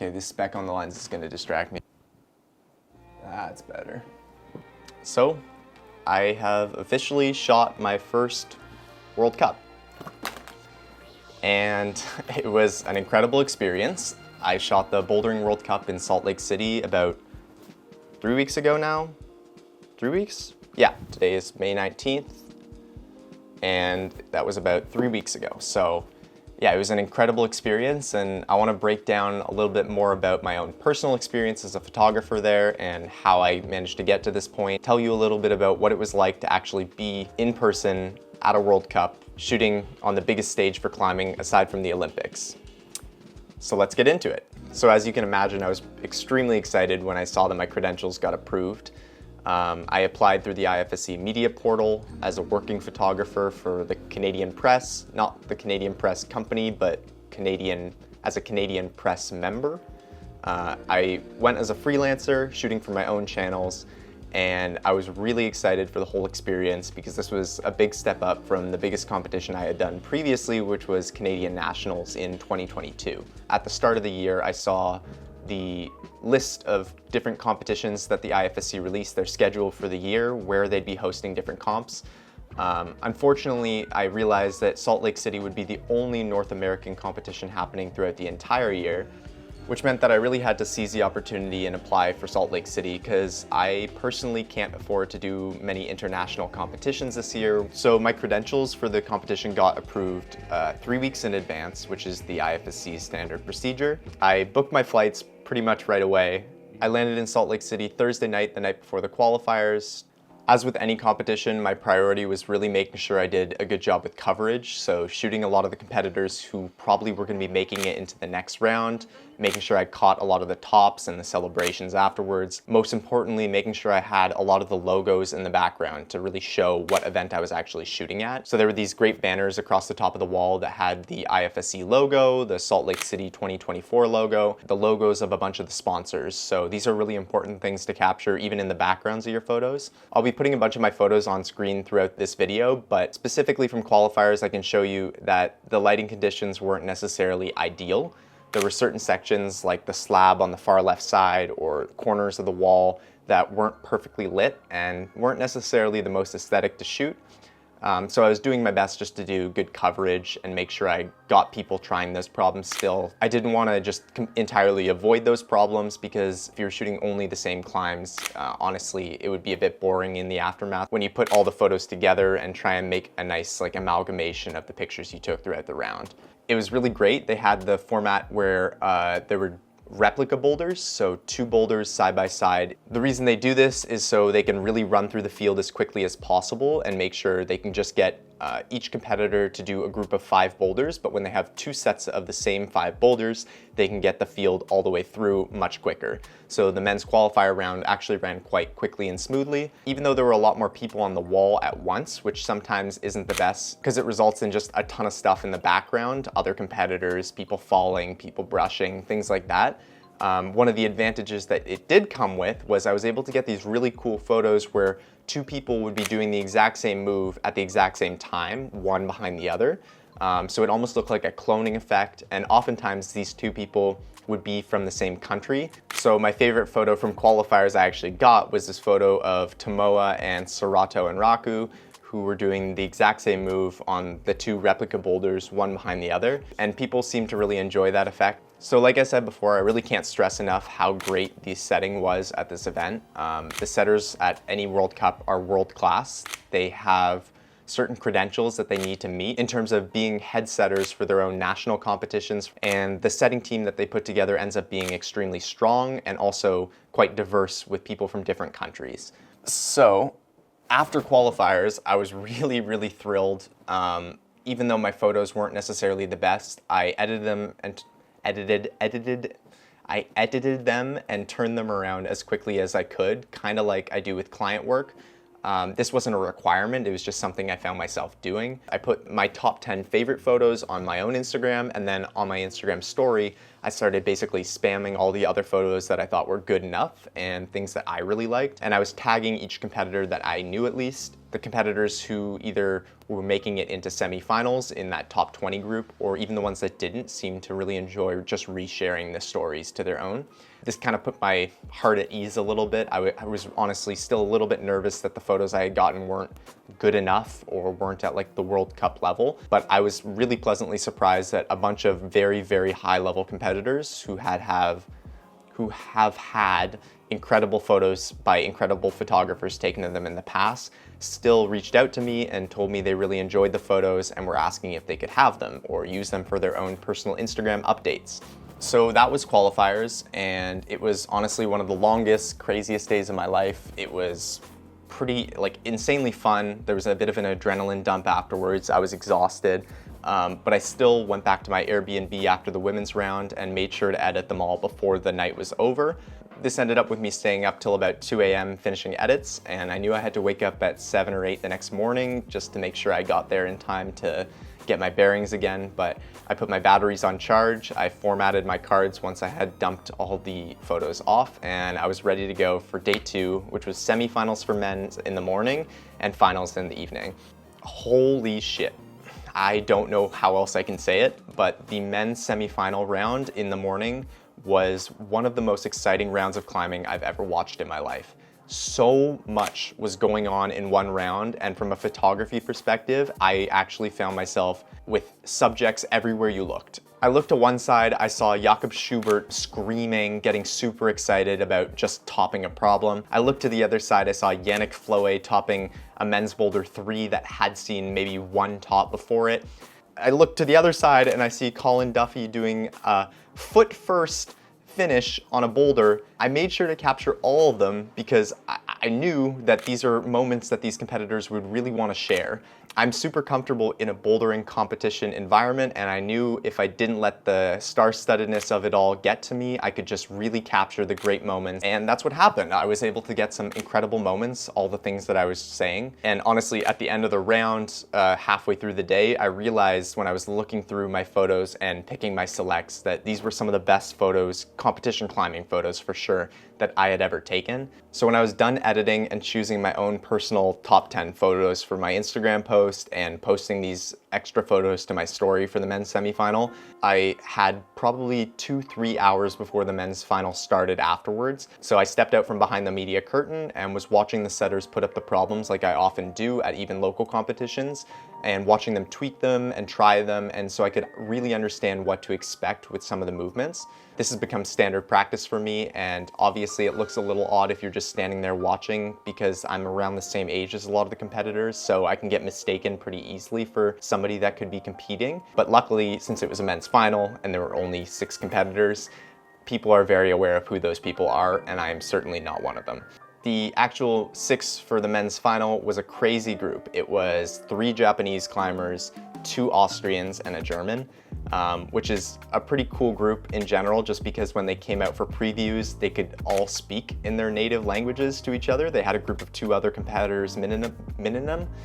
Okay, this speck on the lens is gonna distract me. That's better. So, I have officially shot my first World Cup. And it was an incredible experience. I shot the Bouldering World Cup in Salt Lake City about 3 weeks ago now. 3 weeks? Yeah, today is May 19th. And that was about 3 weeks ago. So yeah, it was an incredible experience, and I want to break down a little bit more about my own personal experience as a photographer there and how I managed to get to this point. Tell you a little bit about what it was like to actually be in person at a World Cup, shooting on the biggest stage for climbing aside from the Olympics. So let's get into it. So as you can imagine, I was extremely excited when I saw that my credentials got approved. I applied through the IFSC media portal as a working photographer for the Canadian Press, not the Canadian Press company, but as a Canadian Press member. I went as a freelancer, shooting for my own channels, and I was really excited for the whole experience because this was a big step up from the biggest competition I had done previously, which was Canadian Nationals in 2022. At the start of the year, I saw the list of different competitions that the IFSC released, their schedule for the year, where they'd be hosting different comps. Unfortunately, I realized that Salt Lake City would be the only North American competition happening throughout the entire year, which meant that I really had to seize the opportunity and apply for Salt Lake City because I personally can't afford to do many international competitions this year. So my credentials for the competition got approved 3 weeks in advance, which is the IFSC standard procedure. I booked my flights pretty much right away. I landed in Salt Lake City Thursday night, the night before the qualifiers. As with any competition, my priority was really making sure I did a good job with coverage, so shooting a lot of the competitors who probably were going to be making it into the next round, making sure I caught a lot of the tops and the celebrations afterwards. Most importantly, making sure I had a lot of the logos in the background to really show what event I was actually shooting at. So there were these great banners across the top of the wall that had the IFSC logo, the Salt Lake City 2024 logo, the logos of a bunch of the sponsors. So these are really important things to capture even in the backgrounds of your photos. I'll be putting a bunch of my photos on screen throughout this video, but specifically from qualifiers, I can show you that the lighting conditions weren't necessarily ideal. There were certain sections like the slab on the far left side or corners of the wall that weren't perfectly lit and weren't necessarily the most aesthetic to shoot. So I was doing my best just to do good coverage and make sure I got people trying those problems still. I didn't want to just entirely avoid those problems because if you're shooting only the same climbs, honestly, it would be a bit boring in the aftermath when you put all the photos together and try and make a nice amalgamation of the pictures you took throughout the round. It was really great. They had the format where there were replica boulders, so 2 boulders side by side. The reason they do this is so they can really run through the field as quickly as possible and make sure they can just get each competitor to do a group of 5 boulders, but when they have 2 sets of the same 5 boulders, they can get the field all the way through much quicker. So the men's qualifier round actually ran quite quickly and smoothly, even though there were a lot more people on the wall at once, which sometimes isn't the best because it results in just a ton of stuff in the background, other competitors, people falling, people brushing, things like that. One of the advantages that it did come with was I was able to get these really cool photos where 2 people would be doing the exact same move at the exact same time, one behind the other. So it almost looked like a cloning effect, and oftentimes these 2 people would be from the same country. So my favorite photo from qualifiers I actually got was this photo of Tomoa and Serato and Raku, who were doing the exact same move on the 2 replica boulders, one behind the other. And people seemed to really enjoy that effect. So like I said before, I really can't stress enough how great the setting was at this event. The setters at any World Cup are world class. They have certain credentials that they need to meet in terms of being head setters for their own national competitions. And the setting team that they put together ends up being extremely strong and also quite diverse with people from different countries. So after qualifiers, I was really thrilled. Even though my photos weren't necessarily the best, I edited them and I edited them and turned them around as quickly as I could, kind of like I do with client work. This wasn't a requirement, it was just something I found myself doing. I put my top 10 favorite photos on my own Instagram, and then on my Instagram story, I started basically spamming all the other photos that I thought were good enough and things that I really liked. And I was tagging each competitor that I knew at least, the competitors who either were making it into semifinals in that top 20 group, or even the ones that didn't seemed to really enjoy just resharing the stories to their own. This kind of put my heart at ease a little bit. I was honestly still a little bit nervous that the photos I had gotten weren't good enough or weren't at like the World Cup level, but I was really pleasantly surprised that a bunch of very, very high level competitors who have had incredible photos by incredible photographers taken of them in the past still reached out to me and told me they really enjoyed the photos and were asking if they could have them or use them for their own personal Instagram updates. So that was qualifiers, and it was honestly one of the longest, craziest days of my life. It was pretty, like, insanely fun. There was a bit of an adrenaline dump afterwards. I was exhausted, but I still went back to my Airbnb after the women's round and made sure to edit them all before the night was over. This ended up with me staying up till about 2 a.m. finishing edits, and I knew I had to wake up at 7 or 8 the next morning just to make sure I got there in time to get my bearings again. But I put my batteries on charge, I formatted my cards once I had dumped all the photos off, and I was ready to go for day 2, which was semifinals for men in the morning and finals in the evening. Holy shit. I don't know how else I can say it, but the men's semifinal round in the morning was one of the most exciting rounds of climbing I've ever watched in my life. So much was going on in one round, and from a photography perspective, I actually found myself with subjects everywhere you looked. I looked to one side, I saw Jakob Schubert screaming, getting super excited about just topping a problem. I looked to the other side, I saw Yannick Floé topping a men's boulder 3 that had seen maybe one top before it. I look to the other side and I see Colin Duffy doing a foot first finish on a boulder. I made sure to capture all of them because I knew that these are moments that these competitors would really want to share. I'm super comfortable in a bouldering competition environment, and I knew if I didn't let the star-studdedness of it all get to me, I could just really capture the great moments, and that's what happened. I was able to get some incredible moments, all the things that I was saying, and honestly, at the end of the round, halfway through the day, I realized when I was looking through my photos and picking my selects that these were some of the best photos, competition climbing photos for sure, that I had ever taken. So when I was done editing and choosing my own personal top 10 photos for my Instagram post and posting these extra photos to my story for the men's semifinal, I had probably 2-3 hours before the men's final started afterwards. So I stepped out from behind the media curtain and was watching the setters put up the problems like I often do at even local competitions, and watching them tweak them and try them, and so I could really understand what to expect with some of the movements. This has become standard practice for me, and obviously it looks a little odd if you're just standing there watching because I'm around the same age as a lot of the competitors, so I can get mistaken pretty easily for somebody that could be competing. But luckily, since it was a men's final and there were only 6 competitors, people are very aware of who those people are, and I am certainly not one of them. The actual 6 for the men's final was a crazy group. It was 3 Japanese climbers, 2 Austrians, and a German, which is a pretty cool group in general, just because when they came out for previews, they could all speak in their native languages to each other. They had a group of 2 other competitors minimum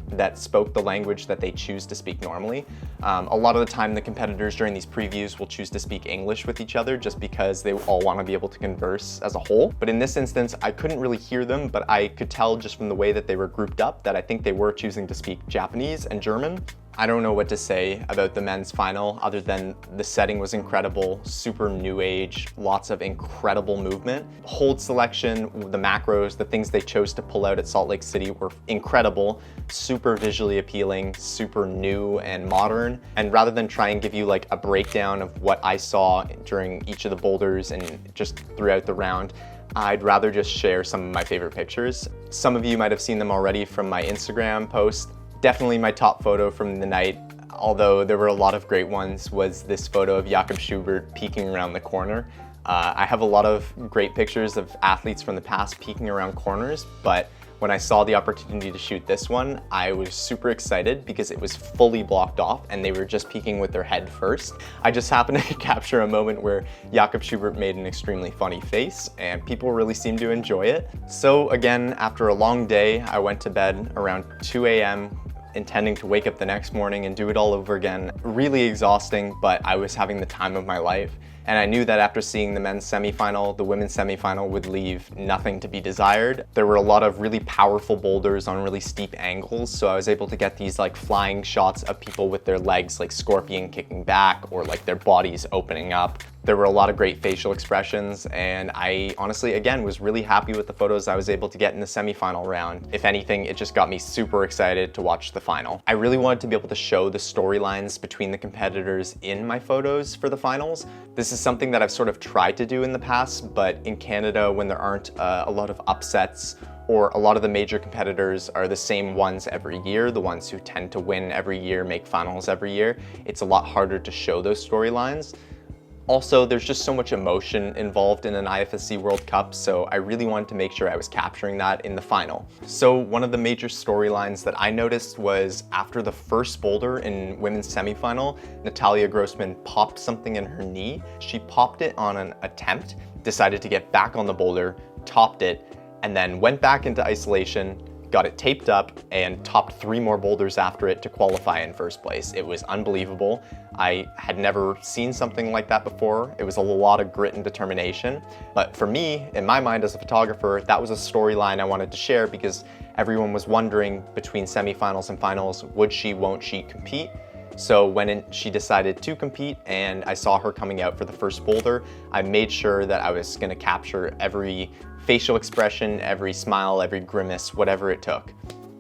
that spoke the language that they choose to speak normally. A lot of the time the competitors during these previews will choose to speak English with each other just because they all want to be able to converse as a whole. But in this instance, I couldn't really hear them, but I could tell just from the way that they were grouped up that I think they were choosing to speak Japanese and German. I don't know what to say about the men's final other than the setting was incredible, super new age, lots of incredible movement. Hold selection, the macros, the things they chose to pull out at Salt Lake City were incredible, super visually appealing, super new and modern. And rather than try and give you like a breakdown of what I saw during each of the boulders and just throughout the round, I'd rather just share some of my favorite pictures. Some of you might have seen them already from my Instagram post. Definitely my top photo from the night, although there were a lot of great ones, was this photo of Jakob Schubert peeking around the corner. I have a lot of great pictures of athletes from the past peeking around corners, but when I saw the opportunity to shoot this one, I was super excited because it was fully blocked off and they were just peeking with their head first. I just happened to capture a moment where Jakob Schubert made an extremely funny face and people really seemed to enjoy it. So again, after a long day, I went to bed around 2 a.m. intending to wake up the next morning and do it all over again. Really exhausting, but I was having the time of my life. And I knew that after seeing the men's semifinal, the women's semifinal would leave nothing to be desired. There were a lot of really powerful boulders on really steep angles, so I was able to get these like flying shots of people with their legs like scorpion kicking back or like their bodies opening up. There were a lot of great facial expressions, and I honestly, again, was really happy with the photos I was able to get in the semifinal round. If anything, it just got me super excited to watch the final. I really wanted to be able to show the storylines between the competitors in my photos for the finals. This is something that I've sort of tried to do in the past, but in Canada, when there aren't a lot of upsets or a lot of the major competitors are the same ones every year, the ones who tend to win every year, make finals every year, it's a lot harder to show those storylines. Also, there's just so much emotion involved in an IFSC World Cup, so I really wanted to make sure I was capturing that in the final. So one of the major storylines that I noticed was after the first boulder in women's semifinal, Natalia Grossman popped something in her knee. She popped it on an attempt, decided to get back on the boulder, topped it, and then went back into isolation, got it taped up, and topped 3 more boulders after it to qualify in first place. It was unbelievable. I had never seen something like that before. It was a lot of grit and determination. But for me, in my mind as a photographer, that was a storyline I wanted to share because everyone was wondering between semifinals and finals, would she, won't she compete? So when she decided to compete and I saw her coming out for the first boulder, I made sure that I was gonna capture every facial expression, every smile, every grimace, whatever it took.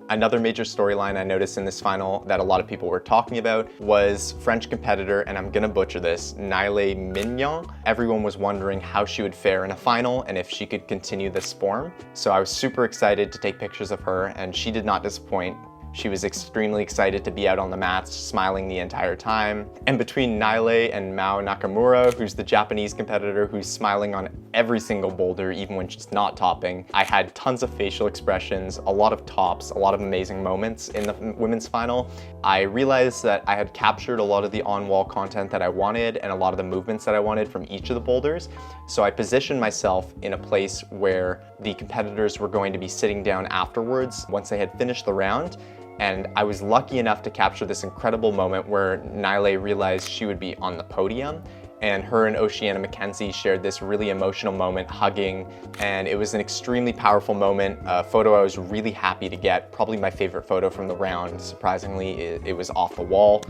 Another major storyline I noticed in this final that a lot of people were talking about was French competitor, and I'm gonna butcher this, Naile Mignon. Everyone was wondering how she would fare in a final and if she could continue this form. So I was super excited to take pictures of her, and she did not disappoint. She was extremely excited to be out on the mats, smiling the entire time. And between Naile and Mao Nakamura, who's the Japanese competitor who's smiling on every single boulder, even when she's not topping, I had tons of facial expressions, a lot of tops, a lot of amazing moments in the women's final. I realized that I had captured a lot of the on-wall content that I wanted and a lot of the movements that I wanted from each of the boulders. So I positioned myself in a place where the competitors were going to be sitting down afterwards once they had finished the round. And I was lucky enough to capture this incredible moment where Naile realized she would be on the podium, and her and Oceana McKenzie shared this really emotional moment, hugging, and it was an extremely powerful moment, a photo I was really happy to get, probably my favorite photo from the round. Surprisingly, it was off the wall.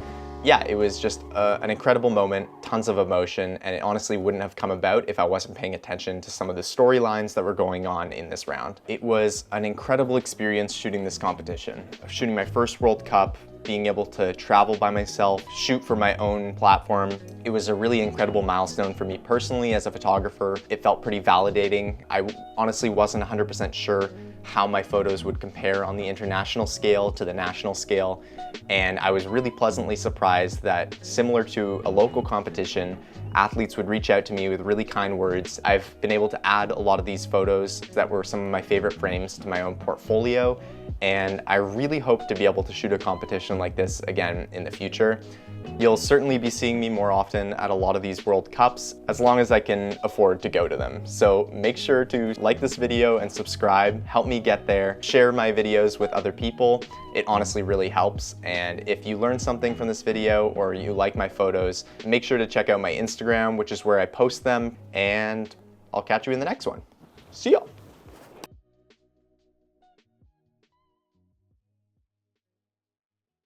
Yeah, it was just an incredible moment, tons of emotion, and it honestly wouldn't have come about if I wasn't paying attention to some of the storylines that were going on in this round. It was an incredible experience shooting this competition, shooting my first World Cup, being able to travel by myself, shoot for my own platform. It was a really incredible milestone for me personally as a photographer. It felt pretty validating. I honestly wasn't 100% sure how my photos would compare on the international scale to the national scale. And I was really pleasantly surprised that, similar to a local competition, athletes would reach out to me with really kind words. I've been able to add a lot of these photos that were some of my favorite frames to my own portfolio, and I really hope to be able to shoot a competition like this again in the future. You'll certainly be seeing me more often at a lot of these World Cups, as long as I can afford to go to them. So make sure to like this video and subscribe, help me get there, share my videos with other people. It honestly really helps. And if you learned something from this video or you like my photos, make sure to check out my Instagram, which is where I post them, and I'll catch you in the next one. See ya.